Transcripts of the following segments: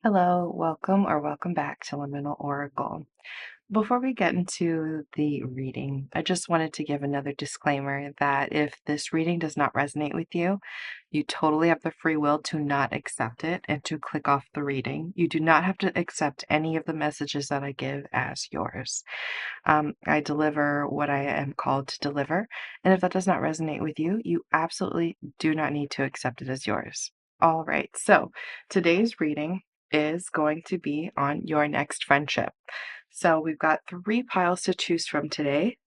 Hello, welcome back to Liminal Oracle. Before we get into the reading, I just wanted to give another disclaimer that if this reading does not resonate with you, you totally have the free will to not accept it and to click off the reading. You do not have to accept any of the messages that I give as yours. I deliver what I am called to deliver, and if that does not resonate with you, you absolutely do not need to accept it as yours. All right, so today's reading is going to be on your next friendship. So we've got 3 piles to choose from today.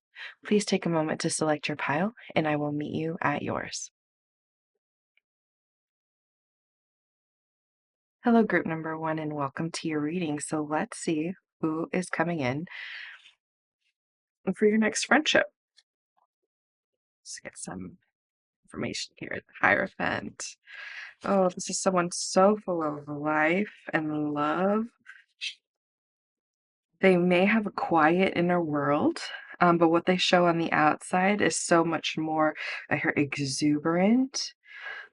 Please take a moment to select your pile, and I will meet you at yours. Hello, group number 1, and welcome to your reading. So let's see who is coming in for your next friendship. Let's get some information here. The Hierophant. Oh, this is someone so full of life and love. They may have a quiet inner world, but what they show on the outside is so much more, I hear, exuberant.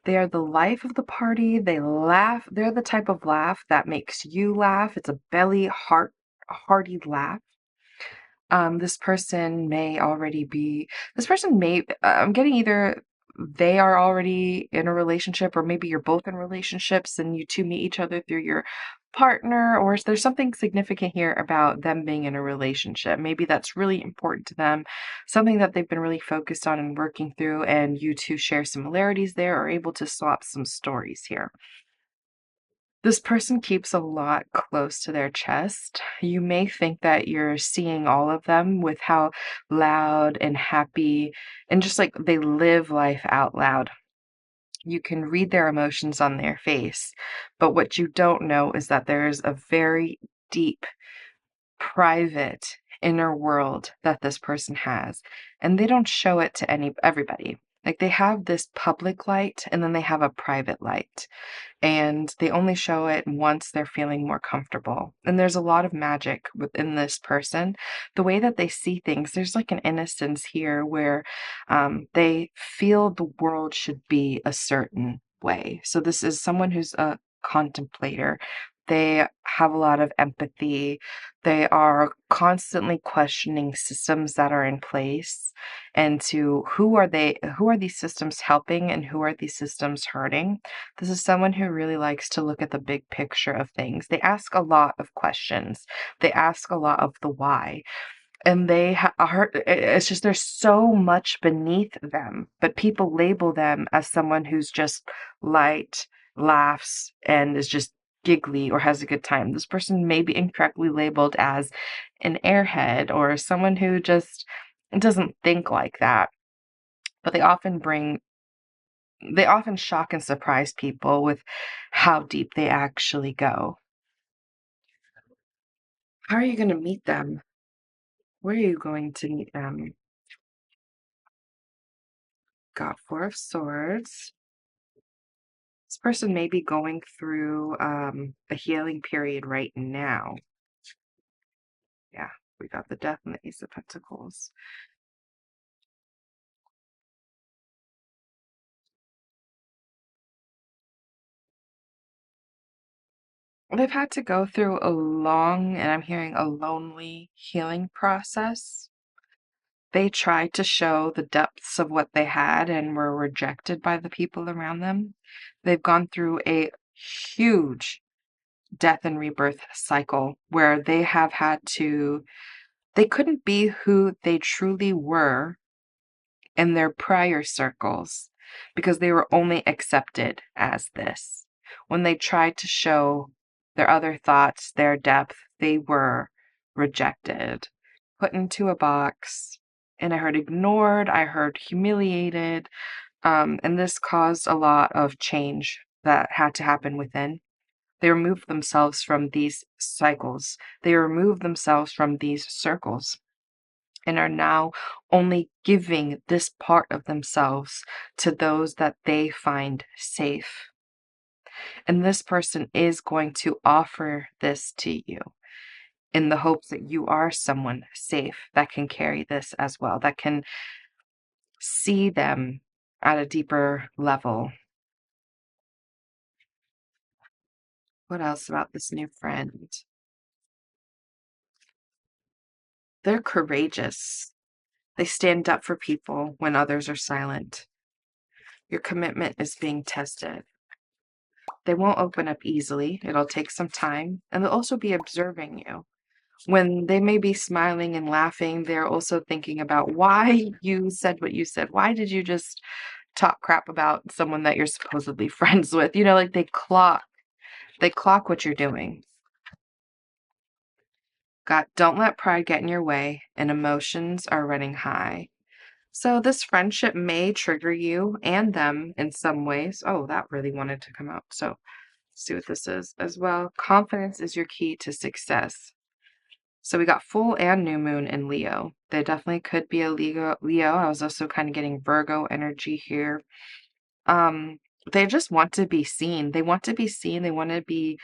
They are the life of the party. They laugh. They're the type of laugh that makes you laugh. It's a hearty laugh. This person may already be, this person may, I'm getting either they are already in a relationship or maybe you're both in relationships and you two meet each other through your partner, or is there something significant here about them being in a relationship? Maybe that's really important to them, something that they've been really focused on and working through, and you two share similarities there or able to swap some stories here. This person keeps a lot close to their chest. You may think that you're seeing all of them with how loud and happy and just like they live life out loud. You can read their emotions on their face, but what you don't know is that there's a very deep, private inner world that this person has, and they don't show it to everybody. Like they have this public light and then they have a private light, and they only show it once they're feeling more comfortable. And there's a lot of magic within this person. The way that they see things, there's like an innocence here where they feel the world should be a certain way. So this is someone who's a contemplator. They have a lot of empathy. They are constantly questioning systems that are in place, and to who are these systems helping and who are these systems hurting. This is someone who really likes to look at the big picture of things. They ask a lot of questions. They ask a lot of the why. And are, it's just there's so much beneath them, but people label them as someone who's just light, laughs, and is just giggly or has a good time. This person may be incorrectly labeled as an airhead or someone who just doesn't think like that. But they often shock and surprise people with how deep they actually go. How are you going to meet them? Where are you going to meet them? Got 4 of Swords. This person may be going through a healing period right now. Yeah, we got the Death and the Ace of Pentacles. They've had to go through a long, and I'm hearing a lonely healing process. They tried to show the depths of what they had and were rejected by the people around them. They've gone through a huge death and rebirth cycle where they have had to, they couldn't be who they truly were in their prior circles because they were only accepted as this. When they tried to show their other thoughts, their depth, they were rejected, put into a box, and I heard ignored, I heard humiliated, and this caused a lot of change that had to happen within. They removed themselves from these cycles. They removed themselves from these circles and are now only giving this part of themselves to those that they find safe. And this person is going to offer this to you in the hopes that you are someone safe that can carry this as well, that can see them at a deeper level. What else about this new friend? They're courageous. They stand up for people when others are silent. Your commitment is being tested. They won't open up easily. It'll take some time, and they'll also be observing you. When they may be smiling and laughing, they're also thinking about why you said what you said. Why did you just talk crap about someone that you're supposedly friends with? Like they clock what you're doing. God, don't let pride get in your way, and emotions are running high. So this friendship may trigger you and them in some ways. Oh, that really wanted to come out. So let's see what this is as well. Confidence is your key to success. So we got full and new moon in Leo. They definitely could be a Leo. I was also kind of getting Virgo energy here. Um, they just want to be seen. They want to be seen. They want to be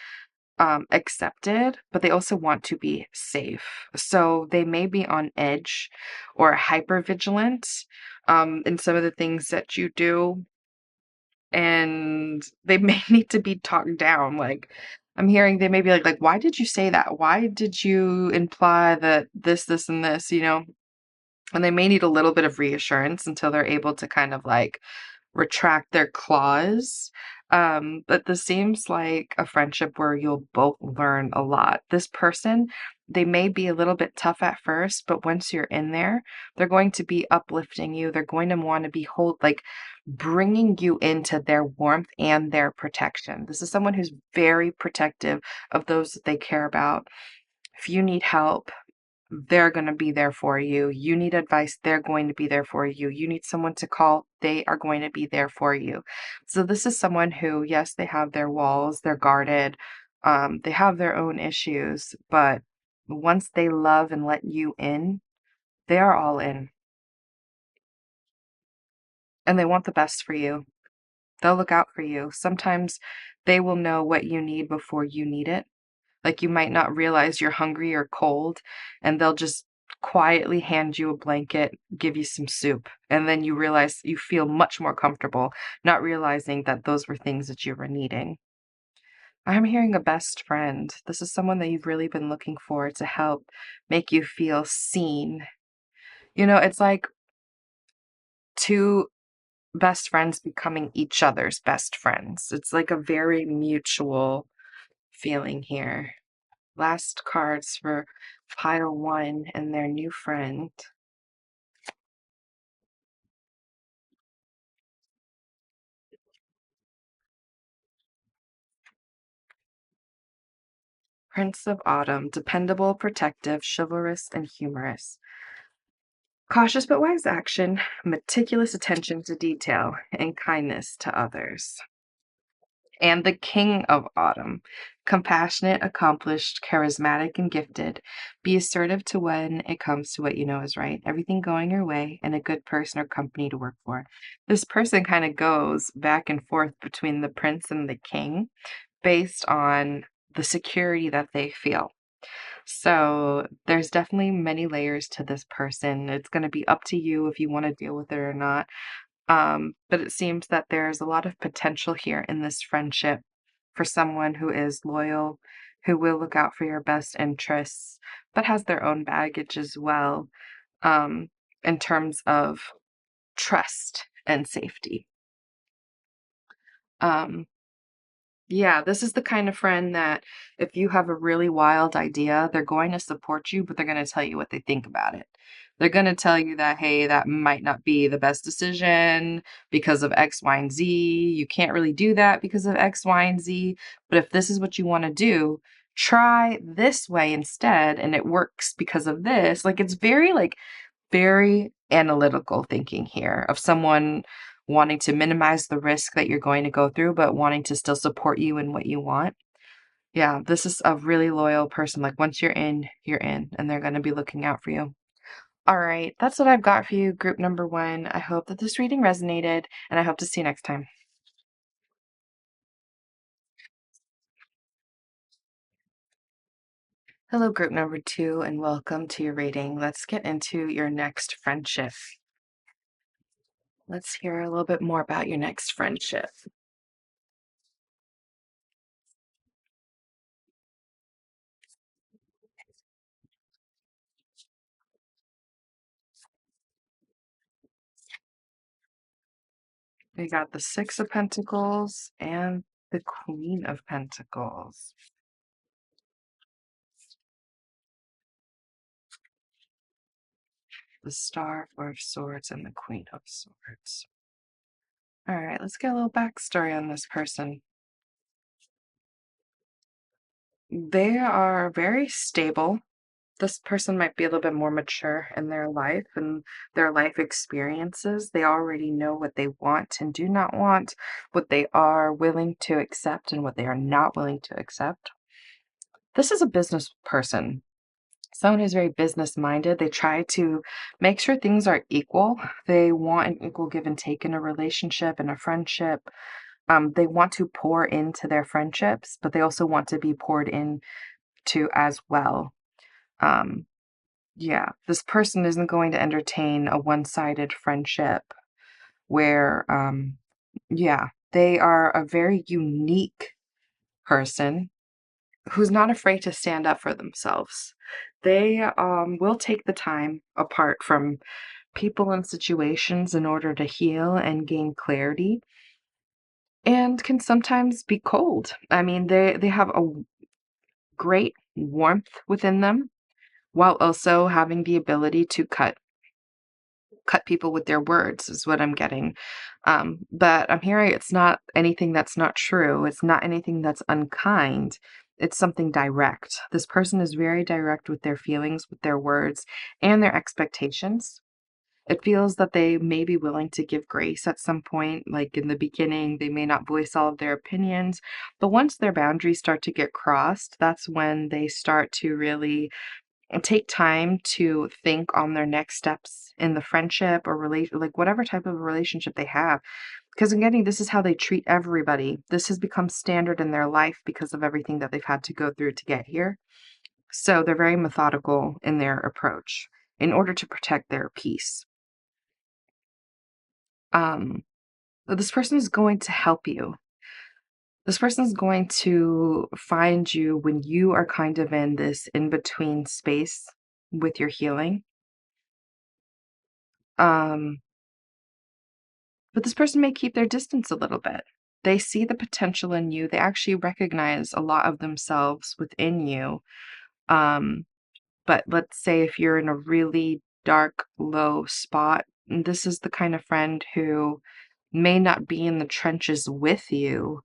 accepted, but they also want to be safe. So they may be on edge or hyper vigilant in some of the things that you do, and they may need to be talked down. Like I'm hearing they may be like, why did you say that? Why did you imply that this, and this? And they may need a little bit of reassurance until they're able to kind of like retract their claws. But this seems like a friendship where you'll both learn a lot. This person, they may be a little bit tough at first, but once you're in there, they're going to be uplifting you. They're going to want to be like bringing you into their warmth and their protection. This is someone who's very protective of those that they care about. If you need help, they're going to be there for you. You need advice, they're going to be there for you. You need someone to call, they are going to be there for you. So this is someone who, yes, they have their walls, they're guarded, they have their own issues, but once they love and let you in, they are all in, and they want the best for you. They'll look out for you. Sometimes they will know what you need before you need it. Like, you might not realize you're hungry or cold, and they'll just quietly hand you a blanket, give you some soup, and then you realize you feel much more comfortable, not realizing that those were things that you were needing. I'm hearing a best friend. This is someone that you've really been looking for to help make you feel seen. It's like two best friends becoming each other's best friends. It's like a very mutual feeling here. Last cards for pile one and their new friend. Prince of Autumn, dependable, protective, chivalrous, and humorous. Cautious but wise action, meticulous attention to detail, and kindness to others. And the King of Autumn, compassionate, accomplished, charismatic, and gifted. Be assertive to when it comes to what you know is right. Everything going your way, and a good person or company to work for. This person kind of goes back and forth between the prince and the king based on the security that they feel. So there's definitely many layers to this person. It's going to be up to you if you want to deal with it or not. But it seems that there's a lot of potential here in this friendship for someone who is loyal, who will look out for your best interests, but has their own baggage as well, um, in terms of trust and safety. Um, Yeah, this is the kind of friend that if you have a really wild idea, they're going to support you, but they're going to tell you what they think about it. They're going to tell you that, hey, that might not be the best decision because of X, Y, and Z. You can't really do that because of X, Y, and Z. But if this is what you want to do, try this way instead. And it works because of this. Like, it's very analytical thinking here of someone wanting to minimize the risk that you're going to go through, but wanting to still support you in what you want. Yeah, this is a really loyal person. Like once you're in, and they're going to be looking out for you. All right, that's what I've got for you, group number one. I hope that this reading resonated, and I hope to see you next time. Hello, group number two, and welcome to your reading. Let's get into your next friendship. Let's hear a little bit more about your next friendship. We got the Six of Pentacles and the Queen of Pentacles. The Star, Four of Swords, and the Queen of Swords. All right, let's get a little backstory on this person. They are very stable. This person might be a little bit more mature in their life and their life experiences. They already know what they want and do not want, what they are willing to accept and what they are not willing to accept. This is a business person, someone who's very business minded. They try to make sure things are equal. They want an equal give and take in a relationship and a friendship. They want to pour into their friendships, but they also want to be poured into as well. Um, yeah, this person isn't going to entertain a one-sided friendship where, yeah, they are a very unique person who's not afraid to stand up for themselves. They will take the time apart from people and situations in order to heal and gain clarity, and can sometimes be cold. I mean, they have a great warmth within them while also having the ability to cut people with their words is what I'm getting. But I'm hearing it's not anything that's not true. It's not anything that's unkind. It's something direct. This person is very direct with their feelings, with their words, and their expectations. It feels that they may be willing to give grace at some point. Like in the beginning, they may not voice all of their opinions, but once their boundaries start to get crossed, that's when they start to really and take time to think on their next steps in the friendship or relation, like whatever type of relationship they have. Because I'm getting this is how they treat everybody. This has become standard in their life because of everything that they've had to go through to get here. So they're very methodical in their approach in order to protect their peace. Um, this person is going to help you. This person is going to find you when you are kind of in this in between space with your healing. Um, But this person may keep their distance a little bit. They see the potential in you. They actually recognize a lot of themselves within you. Um, but let's say if you're in a really dark, low spot, this is the kind of friend who may not be in the trenches with you,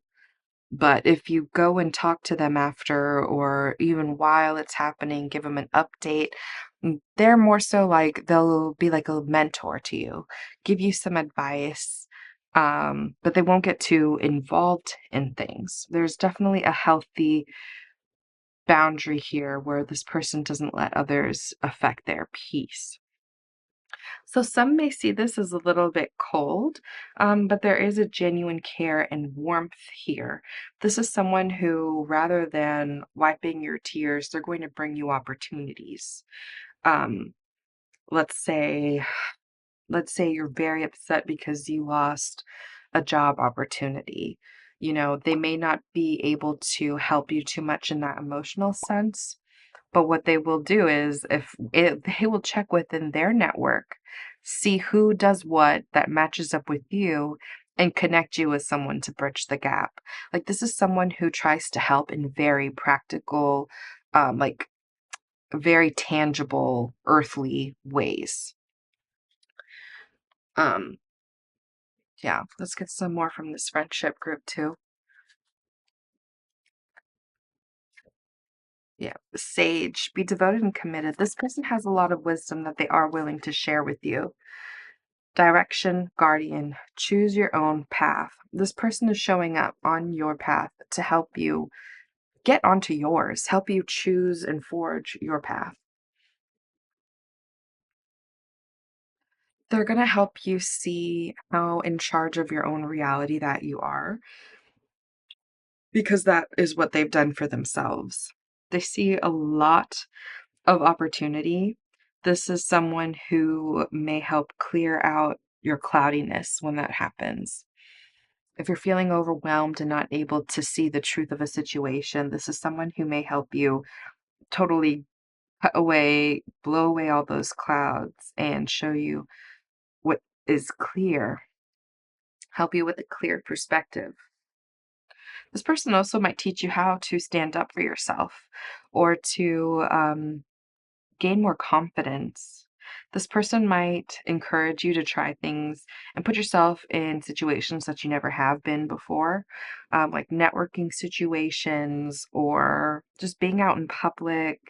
but if you go and talk to them after or even while it's happening, give them an update, they're more so like they'll be like a mentor to you, give you some advice, but they won't get too involved in things. There's definitely a healthy boundary here where this person doesn't let others affect their peace. So some may see this as a little bit cold, but there is a genuine care and warmth here. This is someone who, rather than wiping your tears, they're going to bring you opportunities. Um, let's say, let's say you're very upset because you lost a job opportunity. You know, they may not be able to help you too much in that emotional sense, but what they will do is they will check within their network, see who does what that matches up with you, and connect you with someone to bridge the gap. Like this is someone who tries to help in very practical, like very tangible, earthly ways. Um, yeah, let's get some more from this friendship group too. Yeah, sage, be devoted and committed. This person has a lot of wisdom that they are willing to share with you. Direction, guardian, choose your own path. This person is showing up on your path to help you get onto yours, help you choose and forge your path. They're going to help you see how in charge of your own reality that you are, because that is what they've done for themselves. They see a lot of opportunity. This is someone who may help clear out your cloudiness when that happens. If you're feeling overwhelmed and not able to see the truth of a situation, this is someone who may help you totally cut away, blow away all those clouds and show you what is clear. help you with a clear perspective. This person also might teach you how to stand up for yourself or to gain more confidence. This person might encourage you to try things and put yourself in situations that you never have been before, like networking situations or just being out in public,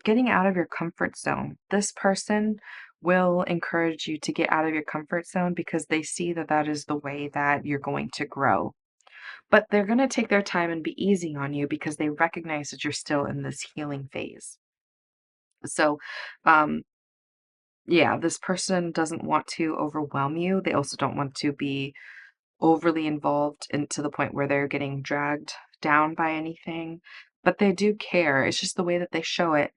getting out of your comfort zone. This person will encourage you to get out of your comfort zone because they see that that is the way that you're going to grow. But they're going to take their time and be easy on you because they recognize that you're still in this healing phase. So, um, yeah, this person doesn't want to overwhelm you. They also don't want to be overly involved and to the point where they're getting dragged down by anything. But they do care. It's just the way that they show it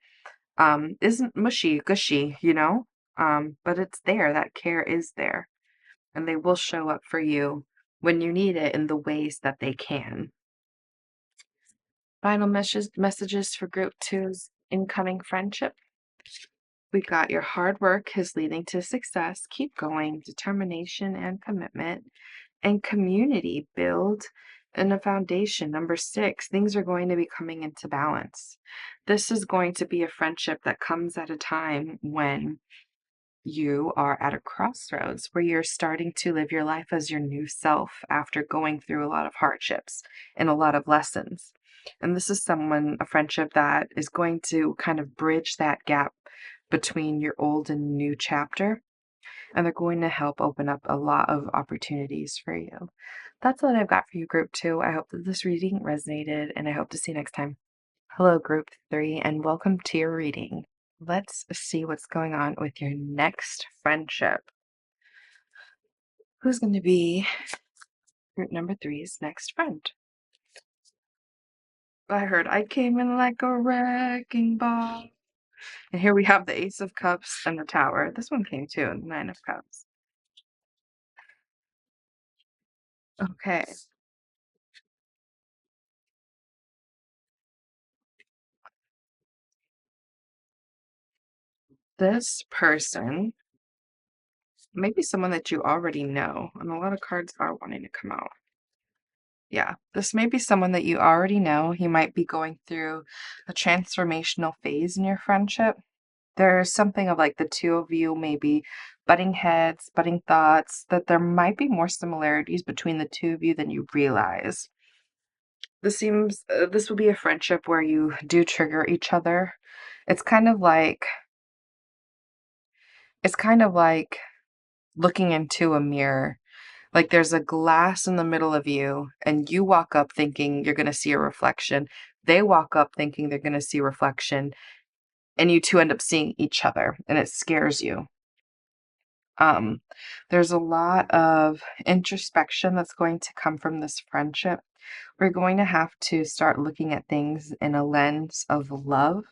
isn't mushy gushy, you know? But it's there. That care is there. And they will show up for you when you need it in the ways that they can. Final messages for group two's incoming friendship. We got your hard work is leading to success. Keep going. Determination and commitment and community build and a foundation. Number six, things are going to be coming into balance. This is going to be a friendship that comes at a time when you are at a crossroads where you're starting to live your life as your new self after going through a lot of hardships and a lot of lessons. And this is someone, a friendship that is going to kind of bridge that gap between your old and new chapter. And they're going to help open up a lot of opportunities for you. That's what I've got for you, group two. I hope that this reading resonated, and I hope to see you next time. Hello, group three, and welcome to your reading. Let's see what's going on with your next friendship. Who's going to be group number three's next friend? I heard I came in like a wrecking ball. And here we have the Ace of Cups and the Tower. This one came too, and the Nine of Cups. Okay. This person may be someone that you already know, and a lot of cards are wanting to come out. Yeah, this may be someone that you already know. You might be going through a transformational phase in your friendship. There's something of like the two of you maybe butting heads, butting thoughts, that there might be more similarities between the two of you than you realize. This would be a friendship where you do trigger each other. It's kind of like it's kind of like looking into a mirror. Like there's a glass in the middle of you, and you walk up thinking you're going to see a reflection. They walk up thinking they're going to see reflection, and you two end up seeing each other, and it scares you. Um, there's a lot of introspection that's going to come from this friendship. We're going to have to start looking at things in a lens of love.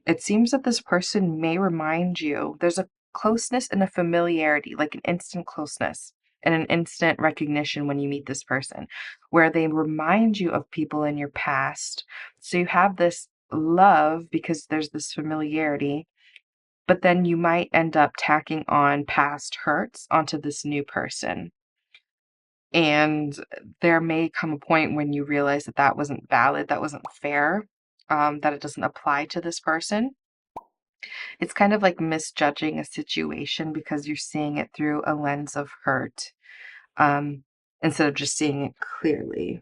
It seems that this person may remind you, there's a closeness and a familiarity, like an instant closeness and an instant recognition when you meet this person, where they remind you of people in your past. So you have this love because there's this familiarity, but then you might end up tacking on past hurts onto this new person. And there may come a point when you realize that that wasn't valid, that wasn't fair, that it doesn't apply to this person. It's kind of like misjudging a situation because you're seeing it through a lens of hurt, um, instead of just seeing it clearly.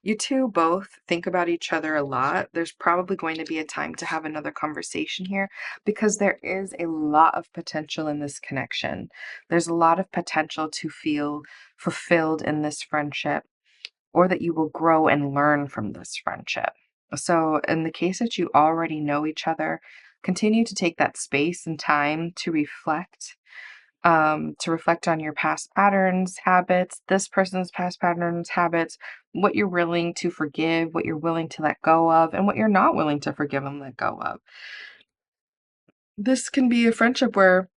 You two both think about each other a lot. There's probably going to be a time to have another conversation here because there is a lot of potential in this connection. There's a lot of potential to feel fulfilled in this friendship, or that you will grow and learn from this friendship. So, in the case that you already know each other, continue to take that space and time to reflect on your past patterns, habits, this person's past patterns, habits, what you're willing to forgive, what you're willing to let go of, and what you're not willing to forgive and let go of. This can be a friendship where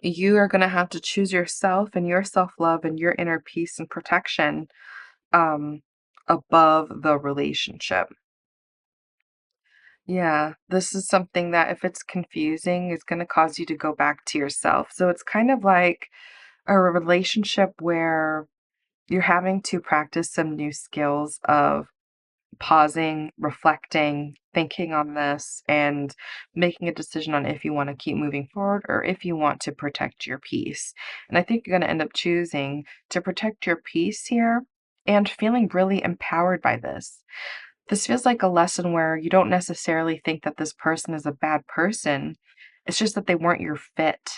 you are going to have to choose yourself and your self love and your inner peace and protection um, above the relationship. Yeah, this is something that if it's confusing, it's going to cause you to go back to yourself. So it's kind of like a relationship where you're having to practice some new skills of pausing, reflecting, thinking on this, and making a decision on if you want to keep moving forward or if you want to protect your peace. And I think you're going to end up choosing to protect your peace here and feeling really empowered by this. This feels like a lesson where you don't necessarily think that this person is a bad person. It's just that they weren't your fit.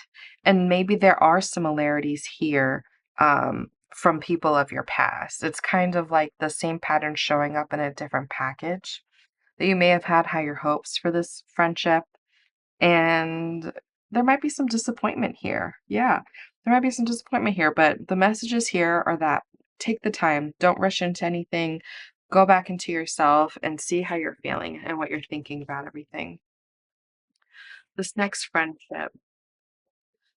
And maybe there are similarities here from people of your past. It's kind of like the same pattern showing up in a different package, that you may have had higher hopes for this friendship, and there might be some disappointment here. Yeah, there might be some disappointment here, but the messages here are that take the time, don't rush into anything, go back into yourself and see how you're feeling and what you're thinking about everything. This next friendship,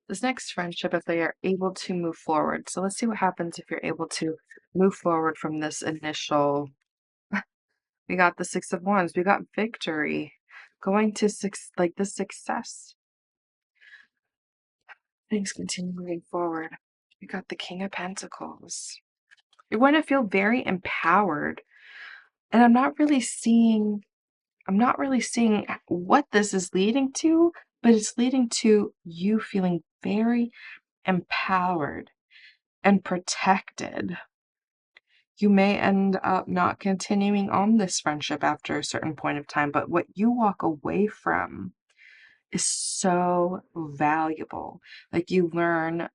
this next friendship, if they are able to move forward. So let's see what happens if you're able to move forward from this initial. We got the Six of Wands, we got victory, going to like the success. Things continue moving forward. We got the King of Pentacles. You're going to feel very empowered. And I'm not really seeing what this is leading to, but it's leading to you feeling very empowered and protected. You may end up not continuing on this friendship after a certain point of time, but what you walk away from is so valuable. Like you learn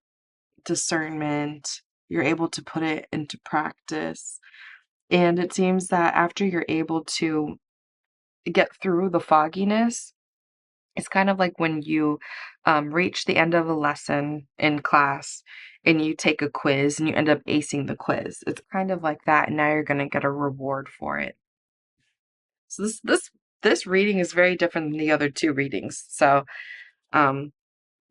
discernment, you're able to put it into practice. And it seems that after you're able to get through the fogginess, it's kind of like when you reach the end of a lesson in class and you take a quiz and you end up acing the quiz. It's kind of like that. And now you're going to get a reward for it. So this reading is very different than the other two readings. So um,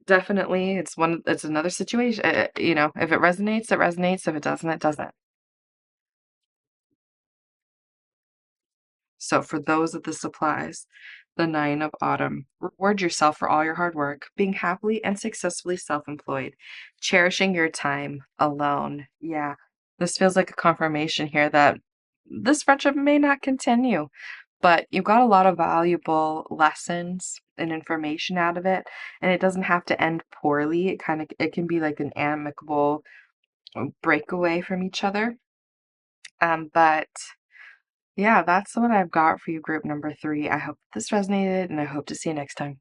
definitely, it's another situation. If it resonates, it resonates. If it doesn't, it doesn't. So for those that this applies, the Nine of Autumn. Reward yourself for all your hard work, being happily and successfully self-employed, cherishing your time alone. Yeah, this feels like a confirmation here that this friendship may not continue, but you got a lot of valuable lessons and information out of it, and it doesn't have to end poorly. It can be like an amicable breakaway from each other. But yeah, that's what I've got for you, group number 3. I hope this resonated, and I hope to see you next time.